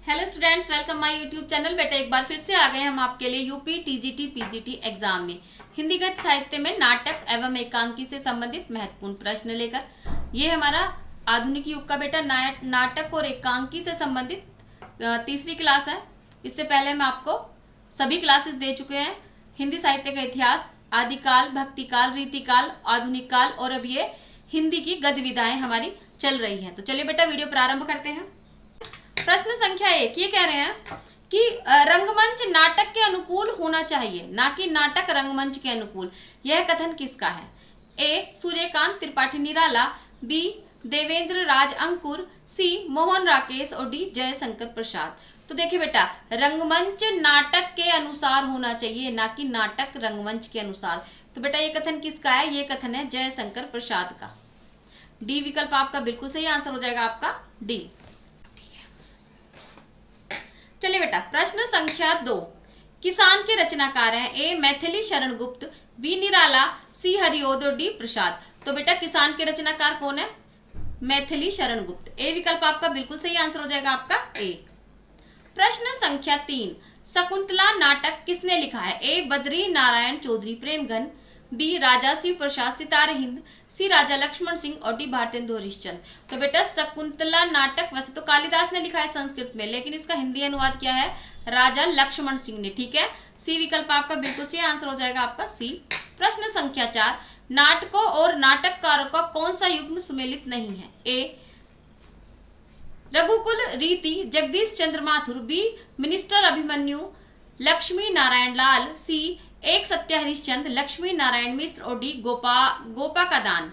Hello students, welcome my YouTube channel. बेटा एक बार फिर से आ गए हम आपके लिए यूपी टीजीटी पीजीटी एग्जाम में हिंदी गद्य साहित्य में नाटक एवं एकांकी से संबंधित महत्वपूर्ण प्रश्न लेकर। ये हमारा आधुनिक युग का बेटा नाटक और एकांकी से संबंधित तीसरी क्लास है। इससे पहले हम आपको सभी क्लासेस दे चुके हैं। हिंदी साहित्य का इतिहास, आदिकाल, भक्तिकाल, रीतिकाल, आधुनिक काल और अब ये हिंदी की गद्य विधाएं हमारी चल रही हैं। तो चलिए बेटा वीडियो प्रारंभ करते हैं। प्रश्न संख्या 1 ये कह रहे हैं कि रंगमंच नाटक के अनुकूल होना चाहिए, ना कि नाटक रंगमंच के अनुकूल। यह कथन किसका है? ए सूर्यकांत त्रिपाठी निराला, बी देवेंद्र राज अंकुर, सी मोहन राकेश और डी जयशंकर प्रसाद। तो देखिए बेटा, रंगमंच नाटक के अनुसार होना चाहिए, ना कि नाटक रंगमंच के अनुसार। तो बेटा ये कथन किसका है? ये कथन है जयशंकर प्रसाद का। डी विकल्प आपका बिल्कुल सही आंसर हो जाएगा, आपका डी। चलिए बेटा प्रश्न संख्या 2, किसान के रचनाकार हैं ए मैथिली शरण गुप्त, बी निराला, सी हरिओद और डी प्रसाद। तो बेटा किसान के रचनाकार कौन है? मैथिली शरण गुप्त। ए विकल्प आपका बिल्कुल सही आंसर हो जाएगा, आपका ए। प्रश्न संख्या 3, शकुंतला नाटक किसने लिखा है? ए बद्री नारायण चौधरी प्रेमघन, बी राजा शिव प्रसाद सितारे हिंद, सी राजा लक्ष्मण सिंह और डी भारतेंदु हरिश्चंद्र। तो बेटा शकुंतला नाटक वैसे तो कालिदास ने लिखा है संस्कृत में, लेकिन इसका हिंदी अनुवाद क्या है? राजा लक्ष्मण सिंह ने। ठीक है, सी विकल्प आपका बिल्कुल सही आंसर हो जाएगा, आपका सी। प्रश्न संख्या 4, नाटकों और नाटककारों का कौन सा युग्म सुमेलित नहीं है? ए रघुकुल रीति जगदीश चंद्र माथुर, बी मिनिस्टर अभिमन्यु लक्ष्मी नारायण लाल, सी एक सत्य हरिश्चंद्र लक्ष्मी नारायण मिश्र और डी गोपा का दान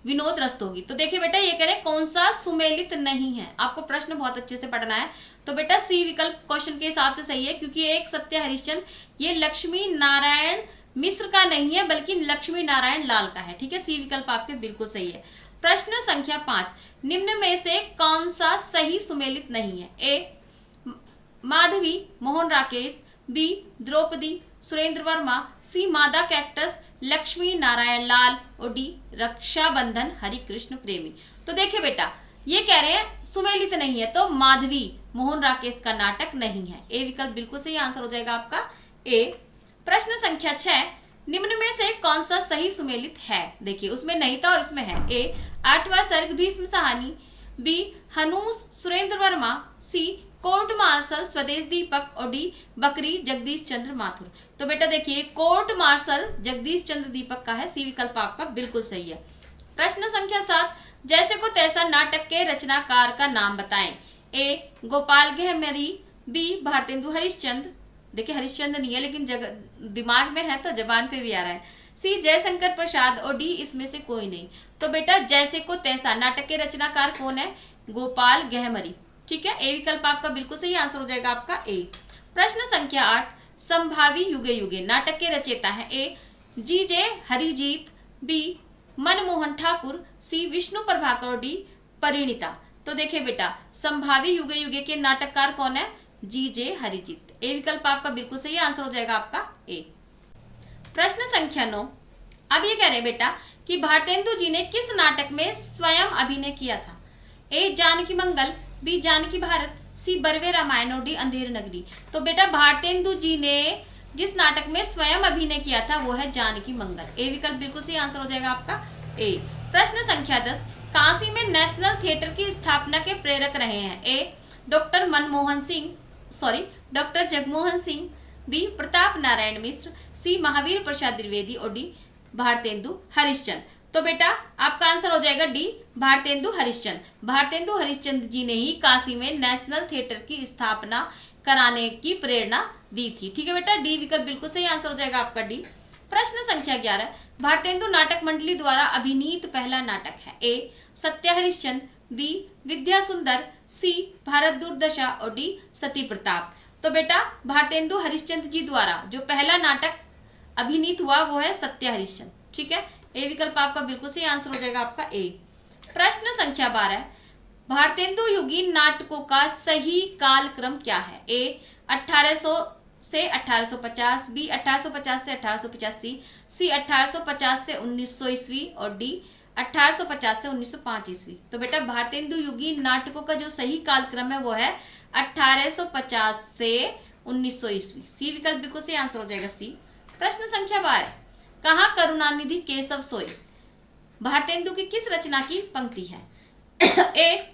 विनोद रस्तोगी। तो देखिए बेटा ये कह रहे कौन सा सुमेलित नहीं है। आपको प्रश्न बहुत अच्छे से पढ़ना है। तो बेटा सी विकल्प क्वेश्चन के हिसाब से सही है, क्योंकि एक सत्य हरिश्चंद्र ये लक्ष्मी नारायण मिश्र का नहीं है, बल्कि लक्ष्मी नारायण लाल का है। ठीक है, सी विकल्प आपके बिल्कुल सही है। प्रश्न संख्या 5, निम्न में से कौन सा सही सुमेलित नहीं है? ए माधवी मोहन राकेश, बी द्रौपदी सुरेंद्र वर्मा, सी मादा कैक्टस लक्ष्मी नारायण लाल और डी रक्षाबंधन हरिकृष्ण प्रेमी। तो देखिए बेटा ये कह रहे हैं सुमेलित नहीं है, तो माधवी मोहन राकेश का नाटक नहीं है। ए विकल्प बिल्कुल सही आंसर हो जाएगा, आपका ए। प्रश्न संख्या 6, निम्न में से कौन सा सही सुमेलित है? देखिए उसमें नहीं था और इसमें है। ए आठवां सर्ग भीष्म सहानी, बी हनूस सुरेंद्र वर्मा, सी कोर्ट मार्शल स्वदेश दीपक और डी बकरी जगदीश चंद्र माथुर। तो बेटा देखिए कोर्ट मार्शल जगदीश चंद्र दीपक का है। सी विकल्प आपका बिल्कुल सही है। प्रश्न संख्या 7, जैसे को तैसा नाटक के रचनाकार का नाम बताएं। ए गोपाल गहमरी, बी भारतेंदु हरिश्चंद्र, देखिए हरिश्चंद्र नहीं है लेकिन दिमाग में है तो जबान पे भी आ रहा है, सी जयशंकर प्रसाद और डी इसमें से कोई नहीं। तो बेटा जैसे को तैसा नाटक के रचनाकार कौन है? गोपाल गहमरी। ठीक है, ए विकल्प आपका बिल्कुल सही आंसर हो जाएगा, आपका ए। प्रश्न संख्या 8, संभावी युगे युगे नाटक के रचयिता है। ए जी जे हरिजीत, बी मनमोहन ठाकुर, सी विष्णु प्रभाकर और डी परिणीता। तो देखिए बेटा संभावी युगे युगे के नाटककार कौन है? जी जे हरिजीत। ए विकल्प आपका बिल्कुल सही आंसर हो जाएगा, आपका ए। प्रश्न संख्या 9, अब ये कह रहे हैं बेटा कि भारतेंदु जी ने किस नाटक में स्वयं अभिनय किया था? ए जानकी मंगल, बी जानकी भारत, सी बरवे रामायण और डी अंधेर नगरी। तो बेटा भारतेंदु जी ने जिस नाटक में स्वयं अभिनय किया था वो है जानकी मंगल। ए विकल्प बिल्कुल सही आंसर हो जाएगा, आपका ए। प्रश्न संख्या 10, काशी में नेशनल थिएटर की स्थापना के प्रेरक रहे हैं। ए डॉक्टर जगमोहन सिंह, बी प्रताप नारायण मिश्र, सी महावीर प्रसाद द्विवेदी और डी भारतेंदु हरिश्चंद्र। तो बेटा आपका आंसर हो जाएगा डी भारतेंदु हरिश्चंद्र। भारतेंदु हरिश्चंद्र जी ने ही काशी में नेशनल थिएटर की स्थापना कराने की प्रेरणा दी थी। ठीक है बेटा, डी विकल्प बिल्कुल सही आंसर हो जाएगा, आपका डी। प्रश्न संख्या 11, भारतेंदु नाटक मंडली द्वारा अभिनीत पहला नाटक है। ए सत्य हरिश्चंद्र, बी विद्या सुंदर, सी भारत दुर्दशा और डी सती प्रताप। तो बेटा भारतेंदु हरिश्चंद्र जी द्वारा जो पहला नाटक अभिनीत हुआ वो है सत्य हरिश्चंद्र। ठीक है, ए विकल्प आपका बिल्कुल सही आंसर हो जाएगा, आपका ए। प्रश्न संख्या 12, भारतेंदु युगीन नाटकों का सही कालक्रम क्या है? ए 1800 से 1850, बी 1850 से 1885, सी 1850 से 1900 ईस्वी और डी 1850 से 1905 ईस्वी। तो बेटा भारतेंदु युगीन नाटकों का जो सही कालक्रम है वो है 1850 से 1900 ईस्वी। सी विकल्प बिल्कुल सही आंसर हो जाएगा सी। प्रश्न संख्या 12, कहाँ करुणानिधि केशव सोए? भारतेंदु की किस रचना की पंक्ति है? ए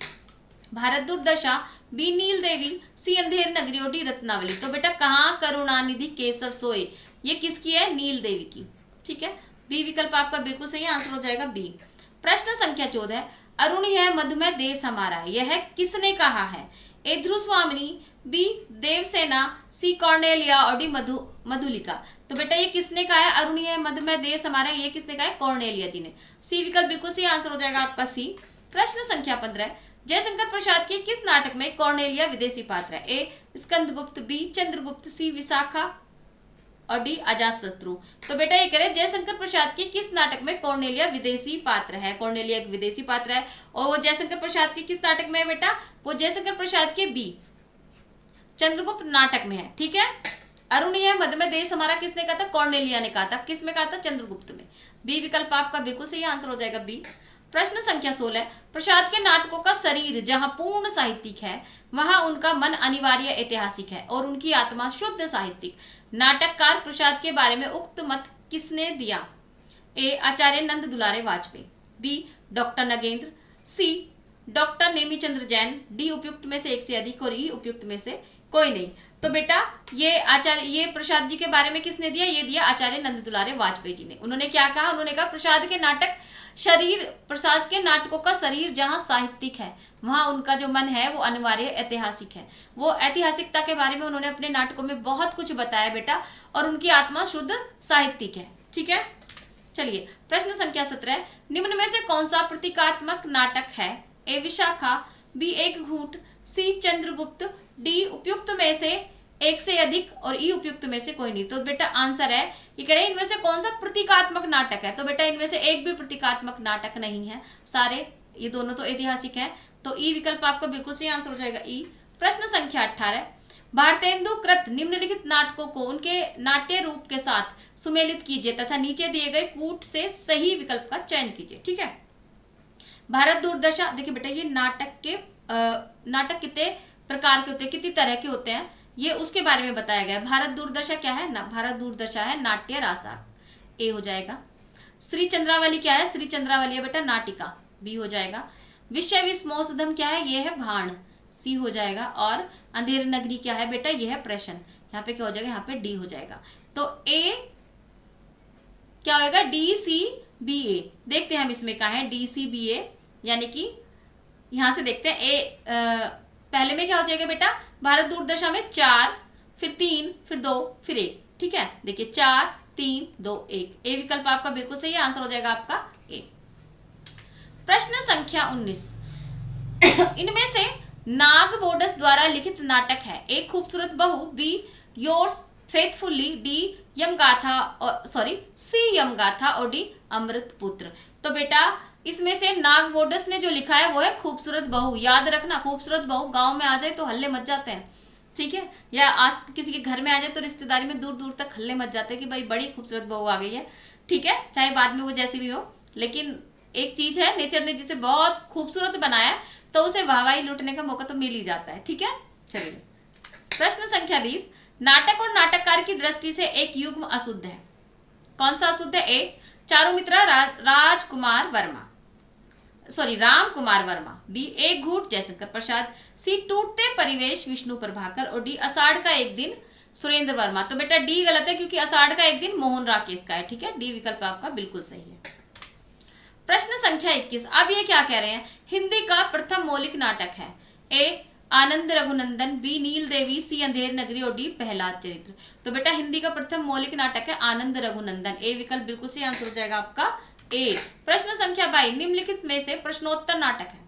भारत दुर्दशा, बी नील देवी, सी अंधेर नगरी और डी रत्नावली। तो बेटा कहाँ करुणानिधि केशव सोए, ये किसकी है? नील देवी की। ठीक है, बी विकल्प आपका बिल्कुल सही आंसर हो जाएगा बी। प्रश्न संख्या 14, अरुण यह मधुमेह देश हमारा, यह किसने कहा है? ए ध्रुव स्वामिनी, बी देवसेना, सी कॉर्नेलिया और डी मधुलिका। तो बेटा ये किसने कहा है? अरुण यह मधुमेह देश हमारा, ये किसने कहा है? कॉर्नेलिया जी ने। सी विकल्प बिल्कुल सही आंसर हो जाएगा आपका सी। प्रश्न संख्या 15, जयशंकर प्रसाद के किस नाटक में कॉर्नेलिया विदेशी पात्र है? ए स्कंदगुप्त, बी चंद्रगुप्त, सी विशाखा और डी अजातशत्रु। तो बेटा ये कह रहे हैं जयशंकर प्रसाद के किस नाटक में कॉर्नेलिया विदेशी पात्र है? कॉर्नेलिया एक विदेशी पात्र है और वो जयशंकर प्रसाद के किस नाटक में है बेटा? वो जयशंकर प्रसाद के बी चंद्रगुप्त नाटक में है। ठीक है, अरुण यह मधुमेह देश हमारा किसने कहा था? कॉर्नेलिया ने कहा था। किस में कहा था? चंद्रगुप्त में। बी विकल्प आपका बिल्कुल सही आंसर हो जाएगा बी। प्रश्न संख्या 16, प्रसाद के नाटकों का शरीर जहां पूर्ण साहित्यिक है वहां उनका मन अनिवार्य ऐतिहासिक है और उनकी आत्मा शुद्ध साहित्यिक। नाटककार प्रसाद के बारे में उक्त मत किसने दिया? ए आचार्य नंद दुलारे वाजपेयी, बी डॉक्टर नगेंद्र, सी डॉक्टर नेमीचंद्र जैन, डी उपयुक्त में से एक से अधिक और ई उपयुक्त में से कोई नहीं। तो बेटा ये प्रसाद जी के बारे में किसने दिया? ये दिया आचार्य नंद दुलारे वाजपेयी जी ने। उन्होंने क्या कहा? उन्होंने कहा प्रसाद के नाटकों का शरीर जहां साहित्यिक है वहां उनका जो मन है वो अनिवार्य ऐतिहासिक है। वो ऐतिहासिकता के बारे में उन्होंने अपने नाटकों में बहुत कुछ बताया बेटा, और उनकी आत्मा शुद्ध साहित्यिक है। ठीक है, चलिए प्रश्न संख्या 17, निम्न में से कौन सा प्रतीकात्मक नाटक है? ए विशाखा, बी एक घूंट, सी चंद्रगुप्त, डी उपयुक्त में से एक से अधिक और ई उपयुक्त में से कोई नहीं। तो बेटा आंसर है, ये कह रहे हैं इनमें से कौन सा प्रतीकात्मक नाटक है? तो बेटा इनमें से एक भी प्रतीकात्मक नाटक नहीं है, सारे ये दोनों तो ऐतिहासिक हैं। तो ई विकल्प आपका बिल्कुल सही आंसर हो जाएगा ई। प्रश्न संख्या 18, भारतेंदु कृत निम्नलिखित नाटकों को उनके नाट्य रूप के साथ सुमेलित कीजिए तथा नीचे दिए गए कूट से सही विकल्प का चयन कीजिए। ठीक है, भारत दूरदर्शा, देखिए बेटा ये नाटक कितने प्रकार के होते हैं, कितनी तरह के होते हैं, ये उसके बारे में बताया गया है। भारत दूरदर्शा क्या है ना? भारत दूरदर्शा है नाट्य रासा, ए हो जाएगा। श्री चंद्रावली क्या है? श्री चंद्रावली है बेटा नाटिका, बी हो जाएगा। विश्व विस्मोसधम क्या है? ये है भाण, सी हो जाएगा। और अंधेर नगरी क्या है बेटा? ये है प्रश्न, यहाँ पे क्या हो जाएगा? यहाँ पे डी हो जाएगा। तो ए क्या होगा? डी सी बी ए। देखते हैं हम इसमें क्या है, डी सी बी ए, यानी कि यहां से देखते हैं पहले में क्या हो जाएगा बेटा? भारत दूरदर्शा में 4, फिर 3, फिर 2, फिर 1। ठीक है, देखिए 4, 3, 2, 1। ए विकल्प आपका बिल्कुल सही आंसर हो जाएगा आपका ए। प्रश्न संख्या 19, इनमें से नाग बोडस द्वारा लिखित नाटक है? ए खूबसूरत बहू, बी योर्स फेथफुली, डी यमगाथा और सी यमगाथा और डी अमृत पुत्र। तो बेटा इसमें से नाग बोडस ने जो लिखा है वो है खूबसूरत बहू। याद रखना, खूबसूरत बहू गांव में आ जाए तो हल्ले मच जाते हैं। ठीक है, या आस किसी के घर में आ जाए तो रिश्तेदारी में दूर दूर तक हल्ले मच जाते हैं कि भाई बड़ी खूबसूरत बहू आ गई है। ठीक है, चाहे बाद में वो जैसी भी हो, लेकिन एक चीज है, नेचर ने जिसे बहुत खूबसूरत बनाया तो उसे वाहवाही लूटने का मौका तो मिल ही जाता है। ठीक है, चलिए प्रश्न संख्या 20, नाटक और नाटककार की दृष्टि से एक युग्म अशुद्ध है, कौन सा अशुद्ध है? ए चारुमित्रा राम कुमार वर्मा, बी एक घूट जयशंकर प्रसाद, सी टूटते परिवेश विष्णु प्रभाकर और डी आषाढ़ का एक दिन सुरेंद्र वर्मा। तो बेटा डी गलत है क्योंकि आषाढ़ का एक दिन मोहन राकेश का है। ठीक है, डी विकल्प आपका बिल्कुल सही है। प्रश्न संख्या 21, अब ये क्या कह रहे हैं? हिंदी का प्रथम मौलिक नाटक है? ए आनंद रघुनंदन, बी नील देवी, सी अंधेर नगरी और डी प्रहलाद चरित्र। तो बेटा हिंदी का प्रथम मौलिक नाटक है आनंद रघुनंदन, ए विकल्प बिल्कुल सही आंसर हो जाएगा आपका ए। प्रश्न संख्या 22, निम्नलिखित में से प्रश्नोत्तर नाटक है?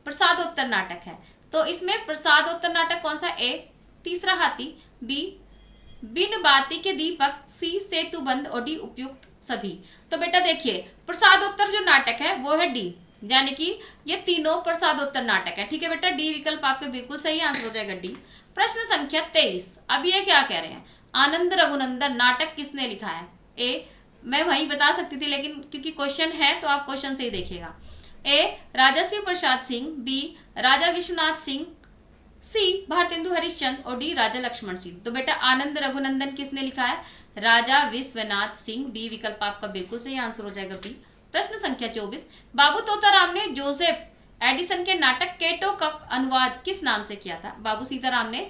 प्रसादोत्तर नाटक है। तो इसमें प्रसादोत्तर नाटक कौन सा? ए तीसरा हाथी, बी बिन बाती के दीपक, सी सेतुबंध और डी उपयुक्त सभी। तो बेटा देखिए प्रसादोत्तर जो नाटक है वो है डी, यानी कि ये तीनों प्रसादोत्तर नाटक है। ठीक है बेटा, डी विकल्प आपके बिल्कुल सही आंसर हो जाएगा डी। प्रश्न संख्या 23, अब ये क्या कह रहे हैं? आनंद रघुनंदन नाटक किसने लिखा है? ए मैं वही बता सकती थी लेकिन क्योंकि क्वेश्चन है तो आप क्वेश्चन से ही देखिएगा। ए राजा शिव प्रसाद सिंह, बी राजा विश्वनाथ सिंह, सी भारतेंदु हरिश्चंद्र और डी राजा लक्ष्मण सिंह। तो बेटा आनंद रघुनंदन किसने लिखा है? राजा विश्वनाथ सिंह। बी विकल्प आपका बिल्कुल सही आंसर हो जाएगा बी। प्रश्न संख्या 24, बाबू तोताराम ने जोसेफ एडिसन के नाटक केटो का अनुवाद किस नाम से किया था? बाबू सीताराम ने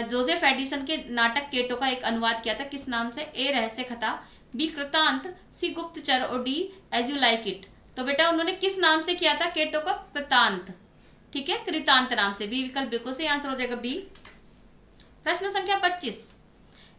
जोसेफ एडिसन के नाटक केटो का एक अनुवाद किया था, किस नाम से? ए रहस्य कथा, बी कृतांत, सी गुप्तचर और D as you like it. तो बेटा उन्होंने किस नाम से किया था केटो का? कृतांत, ठीक है, कृतांत नाम से। बी विकल्प बिल्कुल सही आंसर हो जाएगा बी। प्रश्न संख्या 25,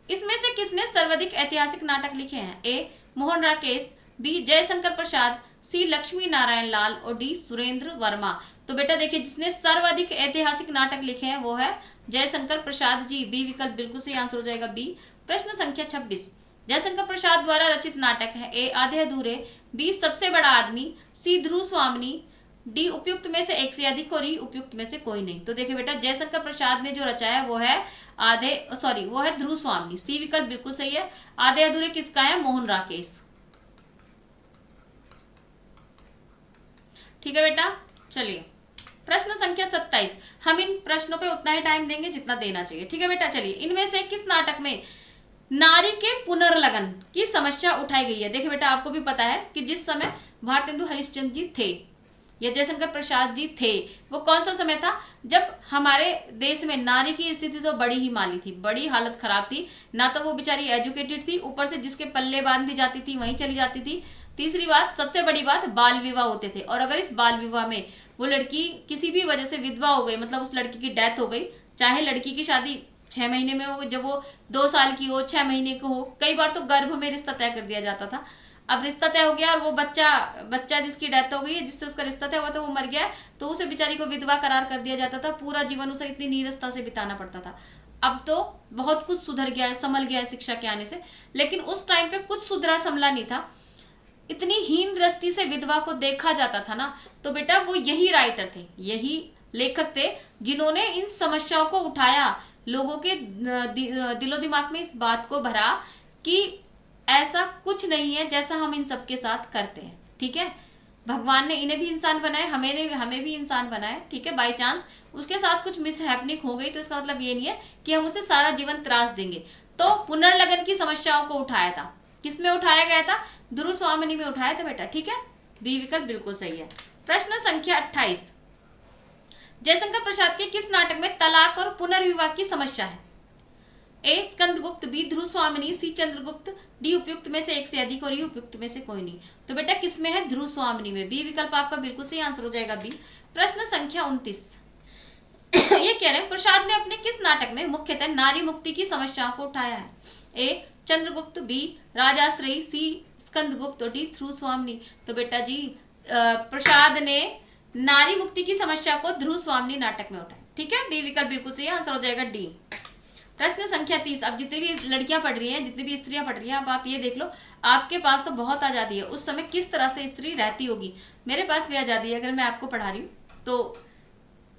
इसमें से किसने सर्वाधिक ऐतिहासिक नाटक लिखे हैं? ए मोहन राकेश, बी जयशंकर प्रसाद, सी लक्ष्मी नारायण लाल और डी सुरेंद्र वर्मा। तो बेटा देखिए जिसने सर्वाधिक ऐतिहासिक नाटक लिखे हैं वो है जयशंकर प्रसाद जी। बी विकल्प बिल्कुल सही आंसर हो जाएगा बी। प्रश्न संख्या 26, जयशंकर प्रसाद द्वारा रचित नाटक है? ए आधे अधूरे, बी सबसे बड़ा आदमी, सी ध्रुव स्वामिनी, डी उपयुक्त में से एक से अधिक और ई उपयुक्त में से कोई नहीं। तो देखिए बेटा जयशंकर प्रसाद ने जो रचाया वो है वो है ध्रुव स्वामिनी। सी विकल्प बिल्कुल सही है। आधे अधूरे किसका है? मोहन राकेश। ठीक है बेटा, चलिए प्रश्न संख्या 27, हम इन प्रश्नों पे उतना ही टाइम देंगे जितना देना चाहिए। ठीक है बेटा, चलिए इनमें से किस नाटक में नारी के पुनर्लगन की समस्या उठाई गई है? देखिए बेटा आपको भी पता है कि जिस समय भारतेंदु हरिश्चंद्र जी थे या जयशंकर प्रसाद जी थे वो कौन सा समय था? जब हमारे देश में नारी की स्थिति तो बड़ी ही माली थी, बड़ी हालत खराब थी। ना तो वो बेचारी एजुकेटेड थी, ऊपर से जिसके पल्ले बांध दी जाती थी वहीं चली जाती थी। तीसरी बात, सबसे बड़ी बात, बाल विवाह होते थे। और अगर इस बाल विवाह में वो लड़की किसी भी वजह से विधवा हो गई, मतलब उस लड़की की डेथ हो गई, चाहे लड़की की शादी 6 महीने में हो, जब वो 2 साल की हो, 6 महीने को हो, कई बार तो गर्भ में रिश्ता तय कर दिया जाता था। अब रिश्ता तय हो गया और वो बच्चा जिसकी डेथ हो गई है, जिससे उसका रिश्ता तय हुआ था, वो मर गया है, तो उसे बेचारी को विधवा करार कर दिया जाता था। पूरा जीवन उसे इतनी नीरसता से बिताना पड़ता था। अब तो बहुत कुछ सुधर गया है, संभल गया है शिक्षा के आने से, लेकिन उस टाइम पे कुछ सुधरा संभला नहीं था। इतनी हीन दृष्टि से विधवा को देखा जाता था ना। तो बेटा वो यही राइटर थे, यही लेखक थे जिन्होंने इन समस्याओं को उठाया, लोगों के दिलो दिमाग में इस बात को भरा कि ऐसा कुछ नहीं है जैसा हम इन सबके साथ करते हैं। ठीक है, भगवान ने इन्हें भी इंसान बनाए, हमें भी इंसान बनाए। ठीक है, बाई चांस उसके साथ कुछ मिसहैपनिंग हो गई तो इसका मतलब ये नहीं है कि हम उसे सारा जीवन त्रास देंगे। तो पुनर्लगन की समस्याओं को उठाया था, किसमें उठाया गया था? ध्रुव स्वामिनी में उठाया था बेटा। ठीक है, बी विकल्प बिल्कुल सही है। प्रश्न संख्या 28, जयशंकर प्रसाद के किस नाटक में तलाक और पुनर्विवाह की समस्या है? ए स्कंदगुप्त, बी ध्रुव स्वामिनी, सी चंद्रगुप्त, डी उपयुक्त में से एक से अधिक और ई उपयुक्त में से कोई नहीं। तो बेटा किसमें है? ध्रुव स्वामिनी में। बी विकल्प आपका बिल्कुल सही आंसर हो जाएगा बी। प्रश्न संख्या 29, ये कह रहे हैं प्रसाद ने अपने किस नाटक में मुख्यतः नारी मुक्ति की समस्याओं को उठाया है? ए चंद्रगुप्त, बी राजाश्रयी, सी स्कंदगुप्त और डी ध्रुव स्वामिनी। तो बेटा जी प्रसाद ने नारी मुक्ति की समस्या को ध्रुव स्वामिनी नाटक में उठाया। ठीक है, डी विकल्प बिल्कुल सही आंसर हो जाएगा डी। प्रश्न संख्या 30, अब जितनी भी लड़कियां पढ़ रही हैं, जितनी भी स्त्रियां पढ़ रही हैं, अब आप ये देख लो, आपके पास तो बहुत आज़ादी है। उस समय किस तरह से स्त्री रहती होगी? मेरे पास भी आज़ादी है, अगर मैं आपको पढ़ा रही हूँ तो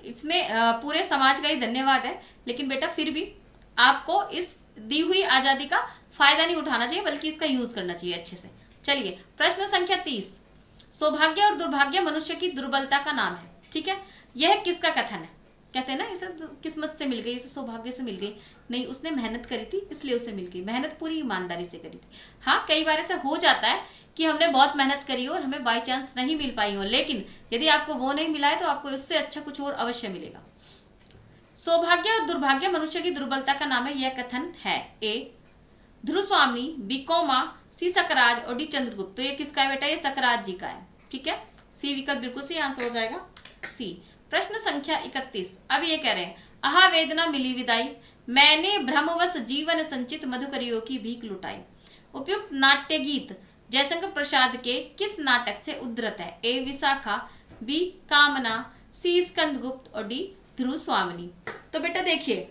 इसमें पूरे समाज का ही धन्यवाद है। लेकिन बेटा फिर भी आपको इस दी हुई आज़ादी का फायदा नहीं उठाना चाहिए, बल्कि इसका यूज करना चाहिए अच्छे से। चलिए प्रश्न संख्या 30, सौभाग्य और दुर्भाग्य मनुष्य की दुर्बलता का नाम है। ठीक है, यह किसका कथन है? कहते हैं ना इसे किस्मत से मिल गई, इसे सौभाग्य से मिल गई। नहीं, उसने मेहनत करी थी इसलिए उसे मिल गई, मेहनत पूरी ईमानदारी से करी थी। हाँ, कई बार ऐसा हो जाता है कि हमने बहुत मेहनत करी हो और हमें बाई चांस नहीं मिल पाई हो, लेकिन यदि आपको वो नहीं मिला है तो आपको उससे अच्छा कुछ और अवश्य मिलेगा। सौभाग्य और दुर्भाग्य मनुष्य की दुर्बलता का नाम है, यह कथन है। ए ध्रुव स्वामिनी, बी कोमा, सी सकराज और डी चंद्रगुप्त। तो ये किसका है बेटा? ये सकराज जी का है। ठीक है, सी विकल्प बिल्कुल सही आंसर हो जाएगा सी। प्रश्न संख्या 31, अब ये कह रहे हैं आहा वेदना मिली विदाई, मैंने भ्रमवश जीवन संचित मधुकरियों की भीख लुटाई। उपयुक्त नाट्य गीत जयशंकर प्रसाद के किस नाटक से उद्धृत है? ए विशाखा, बी कामना, सी स्कंदगुप्त और डी ध्रुव स्वामिनी। तो बेटा देखिए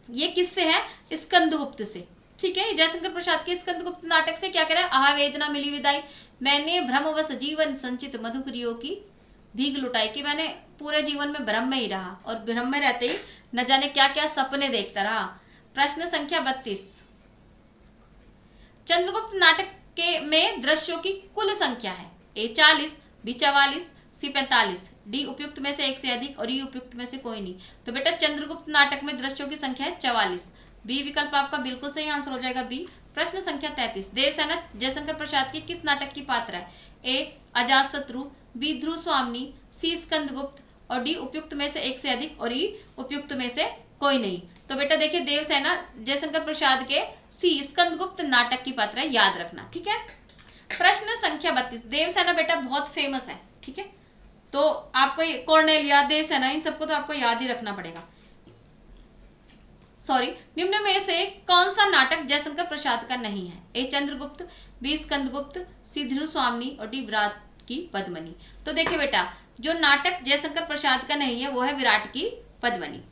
ये किससे है? स्कंदगुप्त से। ठीक है, जयशंकर प्रसाद के स्कंदगुप्त नाटक से क्या कह रहा है? आहा वेदना मिली विदाई, मैंने भ्रमवश जीवन संचित मधुकरियों की भीख लुटाई, कि मैंने पूरे जीवन में भ्रम में ही रहा और भ्रम में रहते ही न जाने क्या क्या सपने देखता रहा। प्रश्न संख्या 32, चंद्रगुप्त नाटक के में दृश्यों की कुल संख्या है? ए 40, बी 44, सी 45, डी उपयुक्त में से एक से अधिक और ई उपयुक्त में से कोई नहीं। तो बेटा चंद्रगुप्त नाटक में दृश्यों की संख्या है 44। बी विकल्प आपका बिल्कुल सही आंसर हो जाएगा बी। प्रश्न संख्या 33, देवसेना जयशंकर प्रसाद के किस नाटक की पात्र है? ए अजातशत्रु, बी ध्रुव स्वामिनी, सी स्कंदगुप्त और डी उपयुक्त में से एक से अधिक और ई उपयुक्त में से कोई नहीं। तो बेटा देखिए देवसेना जयशंकर प्रसाद के सी स्कंदगुप्त नाटक की पात्र है, याद रखना, ठीक है। प्रश्न संख्या 32, देवसेना बेटा बहुत फेमस है, ठीक है, तो आपको कॉर्नेलिया, देवसेना, इन सबको तो आपको याद ही रखना पड़ेगा। सॉरी, निम्न में से कौन सा नाटक जयशंकर प्रसाद का नहीं है? ए चंद्रगुप्त, बी स्कंदगुप्त, सी ध्रुव स्वामिनी और डी विराट की पद्मिनी। तो देखिए बेटा जो नाटक जयशंकर प्रसाद का नहीं है वो है विराट की पद्मिनी।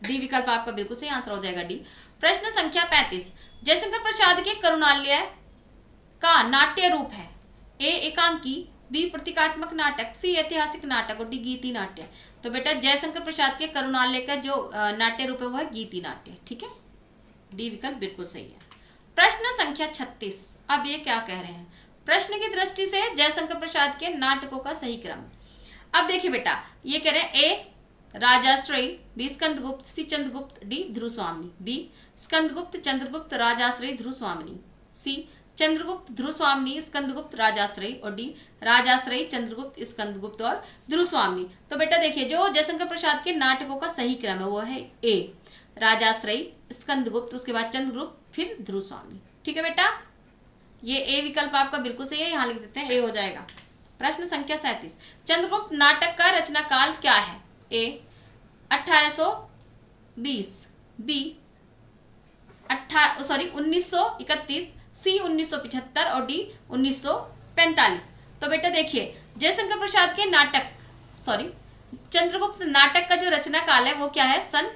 डी विकल्प आपका बिल्कुल सही आंसर हो जाएगा डी। प्रश्न संख्या 35, जयशंकर प्रसाद के करुणालय का नाट्य रूप है? ए एकांकी, बी प्रतीकात्मक नाटक, सी ऐतिहासिक नाटक और डी गीति नाट्य। तो बेटा जयशंकर प्रसाद के करुणालय का जो नाट्य रूप है वो है गीति नाट्य, ठीक है। डी विकल्प बिल्कुल सही है। प्रश्न संख्या 36, अब ये क्या कह रहे हैं? प्रश्न की दृष्टि से जयशंकर प्रसाद के नाटकों का सही क्रम। अब देखिए बेटा ये कह रहे हैं ए राजाश्रयी, बी स्कंदगुप्त, सी चंद्रगुप्त, डी ध्रुव स्वामिनी, बी स्कंदगुप्त, चंद्रगुप्त, राजाश्रयी, ध्रुव स्वामिनी, सी चंद्रगुप्त, ध्रुव स्वामिनी, स्कंदगुप्त, राजाश्रयी और डी राजाश्रयी, चंद्रगुप्त, स्कंदगुप्त और ध्रुव स्वामिनी। तो बेटा देखिए जो जयशंकर प्रसाद के नाटकों का सही क्रम है वो है ए राजाश्रयी, स्कंदगुप्त, उसके बाद चंद्रगुप्त, फिर ध्रुव स्वामिनी, ठीक है बेटा। ये ए विकल्प आपका बिल्कुल सही है, यहाँ लिख देते हैं ए हो जाएगा। प्रश्न संख्या 37, चंद्रगुप्त नाटक का रचना काल क्या है? ए 1820, बी 1931, सी 1975 और डी 1945। तो बेटा देखिए जयशंकर प्रसाद के चंद्रगुप्त नाटक का जो रचना काल है वो क्या है? सन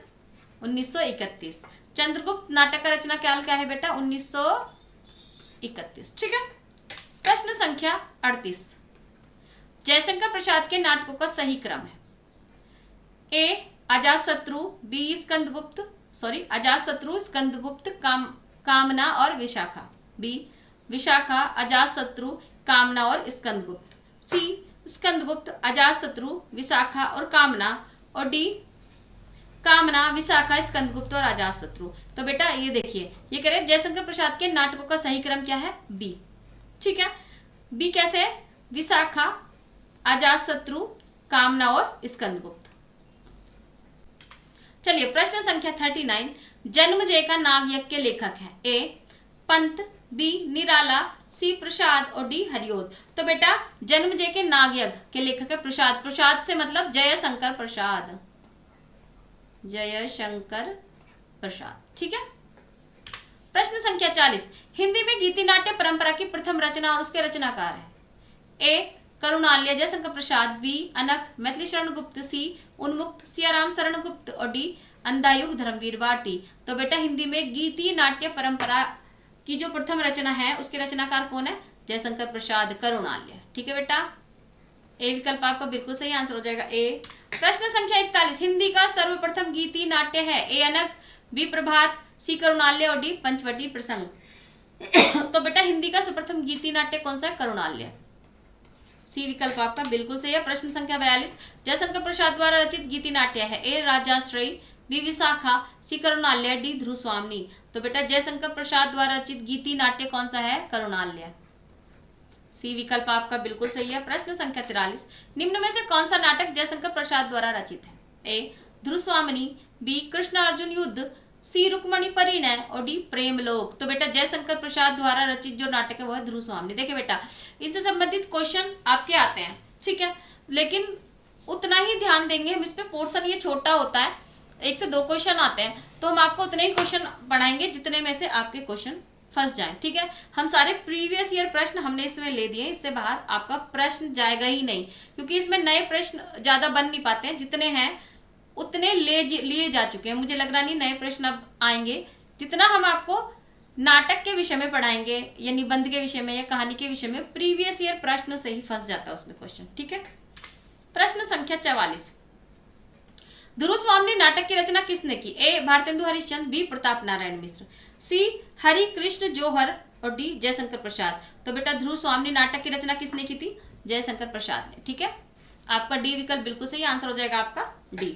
1931। चंद्रगुप्त नाटक का रचना काल क्या है बेटा? 1931, ठीक है। प्रश्न संख्या 38, जयशंकर प्रसाद के नाटकों का सही क्रम है? ए अजातशत्रु, बी अजातशत्रु, स्कंदगुप्त, कामना और विशाखा, बी विशाखा, अजातशत्रु, कामना और स्कंदगुप्त, सी स्कंदगुप्त, अजातशत्रु, विशाखा और कामना और डी कामना, विशाखा, स्कंदगुप्त और अजातशत्रु। तो बेटा ये देखिए ये कह रहे हैं जयशंकर प्रसाद के नाटकों का सही क्रम क्या है? बी, ठीक है। बी कैसे है? विशाखा, अजातशत्रु, कामना और स्कंदगुप्त। चलिए प्रश्न संख्या 39, जन्मजय का नाग यज्ञ के लेखक है? ए पंत, बी निराला, सी प्रसाद और डी हरिओद। तो बेटा जन्मजय के नाग यज्ञ के लेखक है प्रसाद। प्रसाद से मतलब जयशंकर प्रसाद, जयशंकर प्रसाद, ठीक है। प्रश्न संख्या 40, हिंदी में गीति नाट्य परंपरा की प्रथम रचना और उसके रचनाकार है? ए करुणालय जयशंकर प्रसाद, बी अनक मैथिली शरण गुप्त, सी उन्मुक्त सियाराम शरण गुप्त और डी अंधायुग धर्मवीर भारती। तो बेटा हिंदी में गीति नाट्य परंपरा की जो प्रथम रचना है उसके रचनाकार कौन है? जयशंकर प्रसाद, करुणालय, ठीक है बेटा। ए विकल्प आपका बिल्कुल सही आंसर हो जाएगा ए। प्रश्न संख्या 41, हिंदी का सर्वप्रथम गीति नाट्य है? ए अनक, बी प्रभात, सी करुणालय और डी पंचवटी प्रसंग। तो बेटा हिंदी का सर्वप्रथम गीति नाट्य कौन सा है? करुणालय। सी विकल्प आपका बिल्कुल सही है। प्रश्न संख्या 42, जयशंकर प्रसाद द्वारा रचित गीति नाट्य है? ए राजाश्रयी, बी विशाखा, सी करुणालय, डी ध्रुव स्वामिनी। तो बेटा जयशंकर प्रसाद द्वारा रचित गीति नाट्य कौन सा है? करुणालय। सी विकल्प आपका बिल्कुल सही है। प्रश्न संख्या 43, निम्न में से कौन सा नाटक जयशंकर प्रसाद द्वारा रचित है? ए ध्रुव स्वामिनी, बी कृष्ण अर्जुन युद्ध, सी रुक्मणी परिणय और डी प्रेमलोक। तो बेटा जयशंकर प्रसाद द्वारा रचित जो नाटक है वो है ध्रुव स्वामिनी। देखिए बेटा इससे संबंधित क्वेश्चन आपके आते हैं, ठीक है, लेकिन उतना ही ध्यान देंगे हम इस पे। पोर्शन ये छोटा होता है, 1 से 2 क्वेश्चन आते हैं, तो हम आपको उतने ही क्वेश्चन पढ़ाएंगे जितने में से आपके क्वेश्चन फंस जाएं, ठीक है। हम सारे प्रीवियस ईयर प्रश्न हमने इसमें ले दिए, इससे बाहर आपका प्रश्न जाएगा ही नहीं, क्योंकि इसमें नए प्रश्न ज्यादा बन नहीं पाते हैं। जितने हैं उतने लिए जा चुके हैं, मुझे लग रहा नहीं नए प्रश्न अब आएंगे। जितना हम आपको नाटक के विषय में पढ़ाएंगे या निबंध के विषय में या कहानी के विषय में, प्रीवियस ईयर प्रश्न से ही फंस जाता है उसमें क्वेश्चन, ठीक है। प्रश्न संख्या 44, ध्रुव स्वामिनी नाटक की रचना किसने की? ए भारतेंदु हरिश्चंद्र, बी प्रताप नारायण मिश्र, सी हरि कृष्ण जौहर और डी जयशंकर प्रसाद। तो बेटा ध्रुव स्वामिनी नाटक की रचना किसने की थी? जयशंकर प्रसाद ने, ठीक है। आपका डी विकल्प बिल्कुल सही आंसर हो जाएगा आपका डी।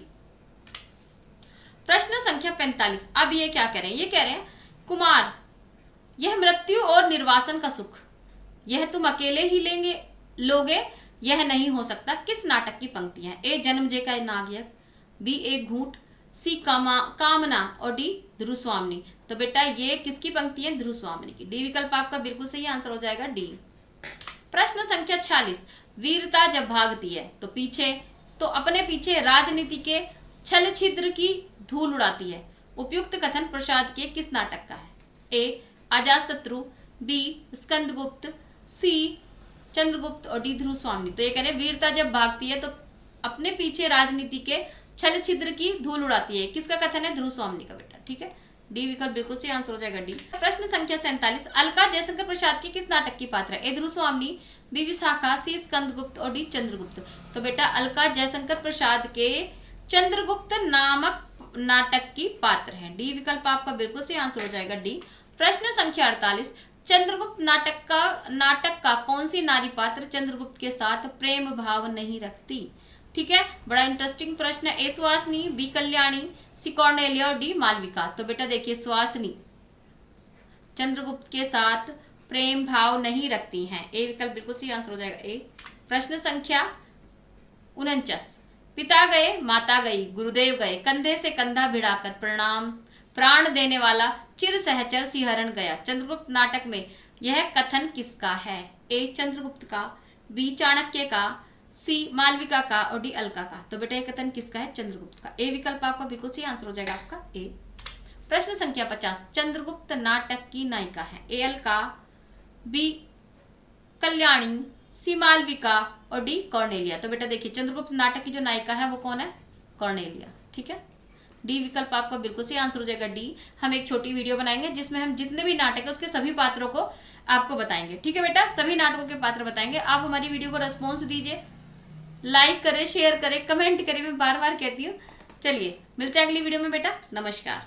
प्रश्न संख्या 45। अब ये क्या कह रहे हैं, ये कह रहे हैं कुमार, यह मृत्यु और निर्वासन का सुख, यह तुम अकेले ही लोगे, यह नहीं हो सकता, किस नाटक की पंक्तियां? ए जन्मजय का नागयज्ञ, बी एक घूंट, सी कामना और डी ध्रुव स्वामिनी। तो बेटा ये किसकी पंक्ति है? ध्रुव स्वामिनी की। डी विकल्प आपका बिल्कुल सही आंसर हो जाएगा डी। प्रश्न संख्या 46। वीरता जब भागती है तो अपने पीछे राजनीति के छल छिद्र की धूल उड़ाती है। उपयुक्त कथन प्रसाद के किस नाटक का है? ए अजातशत्रु, बी स्कंदगुप्त, सी चंद्रगुप्त और डी ध्रुव स्वामिनी। तो ये कह रहे हैं वीरता जब भागती है तो अपने पीछे राजनीति के छल छिद्र की धूल उड़ाती है। किसका कथन है? ध्रुव स्वामिनी का बेटा। ठीक है, डी विकल्प बिल्कुल सही आंसर हो जाएगा डी। प्रश्न संख्या 47। अलका जयशंकर प्रसाद के किस नाटक की पात्र है? ए ध्रुव स्वामिनी, बी विशाखा, सी स्कंदगुप्त और डी चंद्रगुप्त। तो बेटा अलका जयशंकर प्रसाद के चंद्रगुप्त नामक नाटक की पात्र है। डी विकल्प आपका बिल्कुल सही आंसर हो जाएगा डी। प्रश्न संख्या 48। चंद्रगुप्त नाटक का कौन सी नारी पात्र चंद्रगुप्त के साथ प्रेम भाव नहीं रखती? ठीक है, बड़ा इंटरेस्टिंग प्रश्न है। ए सुहासिनी, बी कल्याणी, सी कॉर्नेलिया और डी मालविका। तो बेटा देखिए सुहासिनी चंद्रगुप्त के साथ प्रेम भाव नहीं रखती हैं। ए विकल्प बिल्कुल सही आंसर हो जाएगा ए। प्रश्न संख्या 49। पिता गए माता गई, गुरुदेव गए, कंधे से कंधा भिड़ाकर प्राण देने वाला चिर सहचर सिहरण गया। चंद्रगुप्त नाटक में यह कथन किसका है? ए चंद्रगुप्त का, बी चाणक्य का, सी मालविका का और डी अलका का। तो बेटा यह कथन किसका है? चंद्रगुप्त का। ए विकल्प आपका बिल्कुल सही आंसर हो जाएगा आपका ए। प्रश्न संख्या 50। चंद्रगुप्त नाटक की नायिका है? ए अलका, बी कल्याणी, सी मालविका और डी कॉर्नेलिया। तो बेटा देखिए चंद्रगुप्त नाटक की जो नायिका है वो कौन है? कॉर्नेलिया। ठीक है, डी विकल्प आपका बिल्कुल सही आंसर हो जाएगा डी। हम एक छोटी वीडियो बनाएंगे जिसमें हम जितने भी नाटक है उसके सभी पात्रों को आपको बताएंगे। ठीक है बेटा, सभी नाटकों के पात्र बताएंगे। आप हमारी वीडियो को रेस्पॉन्स दीजिए, लाइक करें, शेयर करें, कमेंट करें, मैं बार बार कहती हूँ। चलिए मिलते हैं अगली वीडियो में बेटा, नमस्कार।